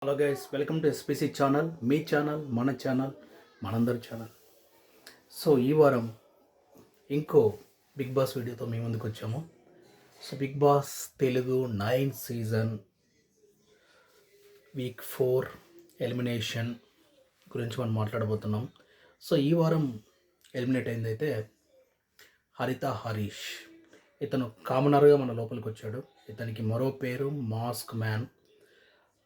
Hello guys, welcome to SPC channel. మీ channel, మన channel, మనందరి ఛానల్. సో ఈ వారం ఇంకో బిగ్ బాస్ వీడియోతో మీ ముందుకు వచ్చాము. So big boss Telugu 9th season week 4 elimination గురించి మనం మాట్లాడబోతున్నాం. సో ఈ వారం ఎలిమినేట్ అయిందైతే హరీష్. ఇతను కామనర్గా మన లోపలికి వచ్చాడు. ఇతనికి మరో పేరు మాస్క్ మ్యాన్.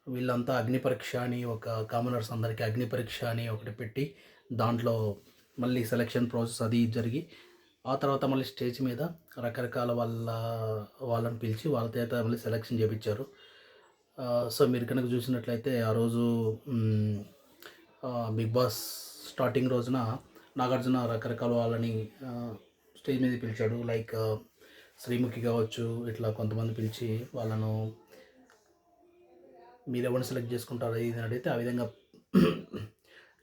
వీళ్ళంతా అగ్ని పరీక్ష అని, ఒక కామనర్స్ అందరికీ అగ్ని పరీక్ష అని ఒకటి పెట్టి దాంట్లో మళ్ళీ సెలక్షన్ ప్రాసెస్ అది జరిగి ఆ తర్వాత మళ్ళీ స్టేజ్ మీద రకరకాల వాళ్ళని పిలిచి వాళ్ళ చేత మళ్ళీ సెలక్షన్ చేయించారు. సో మీరు కనుక చూసినట్లయితే ఆ రోజు బిగ్ బాస్ స్టార్టింగ్ రోజున నాగార్జున రకరకాల వాళ్ళని స్టేజ్ మీద పిలిచాడు. లైక్ శ్రీముఖి కావచ్చు, ఇట్లా కొంతమంది పిలిచి వాళ్ళను మీరు ఎవరిని సెలెక్ట్ చేసుకుంటారు ఇది అడిగితే ఆ విధంగా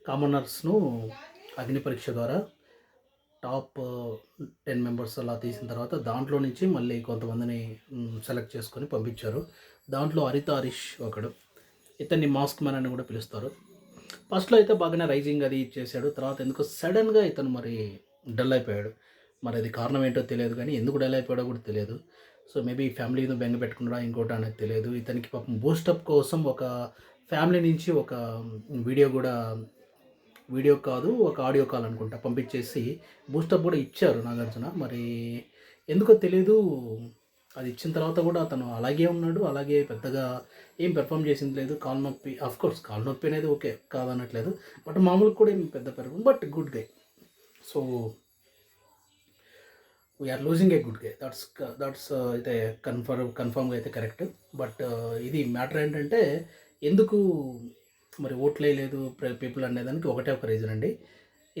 కామనర్స్ను అగ్ని పరీక్ష ద్వారా టాప్ 10 మెంబర్స్ అలా తీసిన తర్వాత దాంట్లో నుంచి మళ్ళీ కొంతమందిని సెలెక్ట్ చేసుకొని పంపించారు. దాంట్లో హరీష్ ఒకడు. ఇతన్ని మాస్క్ మ్యాన్ అని కూడా పిలుస్తారు. ఫస్ట్లో అయితే బాగానే రైజింగ్ అది చేశాడు. తర్వాత ఎందుకో సడన్గా ఇతను మరి డల్ అయిపోయాడు. మరి అది కారణం ఏంటో తెలియదు, కానీ ఎందుకు డల్ అయిపోయాడో కూడా తెలియదు. సో మేబీ ఫ్యామిలీని బెంగ పెట్టుకున్నాడా ఇంకోటి అనేది తెలియదు. ఇతనికి పాపం బూస్టప్ కోసం ఒక ఫ్యామిలీ నుంచి ఒక వీడియో కాదు, ఒక ఆడియో కాల్ అనుకుంటా పంపించేసి బూస్టప్ కూడా ఇచ్చారు నాగార్జున. మరి ఎందుకో తెలియదు, అది ఇచ్చిన తర్వాత కూడా అతను అలాగే ఉన్నాడు. అలాగే పెద్దగా ఏం పెర్ఫామ్ చేసింది లేదు. కాలు నొప్పి, ఆఫ్కోర్స్ కాలు నొప్పి అనేది ఓకే కాదనట్లేదు, బట్ మామూలుగా కూడా ఏం పెద్ద perform, but good guy. So we're losing a good guy. That's అయితే కన్ఫర్మ్గా అయితే కరెక్ట్. బట్ ఇది మ్యాటర్ ఏంటంటే ఎందుకు మరి ఓట్లు వేయలేదు పీపుల్ అనేదానికి ఒకటే ఒక రీజన్ అండి.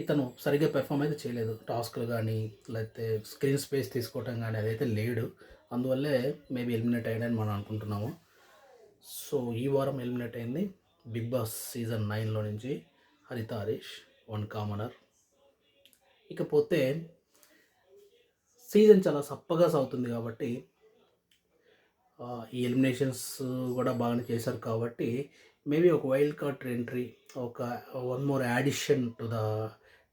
ఇతను సరిగ్గా పెర్ఫామ్ అయితే చేయలేదు. టాస్క్లు కానీ లేకపోతే స్క్రీన్ స్పేస్ తీసుకోవటం కానీ అదైతే లేడు. అందువల్లే మేబీ ఎలిమినేట్ అయ్యాడని మనం అనుకుంటున్నాము. సో ఈ వారం ఎలిమినేట్ అయింది బిగ్ బాస్ సీజన్ 9లో నుంచి హరీష్, వన్ కామనర్. ఇకపోతే సీజన్ చాలా సప్పగా సాగుతుంది కాబట్టి ఈ ఎలిమినేషన్స్ కూడా బాగానే చేశారు కాబట్టి మేబీ ఒక వైల్డ్ కార్డ్ ఎంట్రీ, ఒక one more addition to the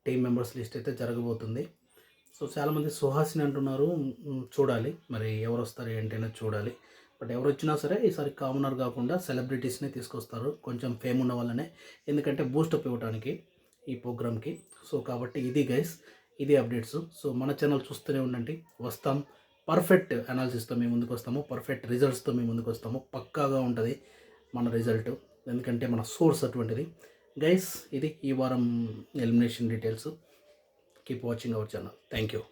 team members list అయితే జరగబోతుంది. సో చాలామంది సుహాసిని అంటున్నారు. చూడాలి మరి ఎవరు వస్తారు ఏంటి అనేది చూడాలి. బట్ ఎవరు వచ్చినా సరే ఈసారి కామనర్ కాకుండా సెలబ్రిటీస్ని తీసుకొస్తారు, కొంచెం ఫేమ్ ఉన్న వాళ్ళనే, ఎందుకంటే బూస్టప్ ఇవ్వడానికి ఈ ప్రోగ్రామ్కి. సో కాబట్టి ఇది గైస్, ఇది అప్డేట్స్. సో మన ఛానల్ చూస్తూనే ఉండండి. వస్తాం, పర్ఫెక్ట్ అనాలిసిస్తో మేము ముందుకు వస్తాము, పర్ఫెక్ట్ రిజల్ట్స్తో మేము ముందుకు వస్తాము. పక్కాగా ఉంటుంది మన రిజల్ట్, ఎందుకంటే మన సోర్స్ అటువంటిది. గైస్ ఇది ఈ వారం elimination details. Keep watching our channel. Thank you.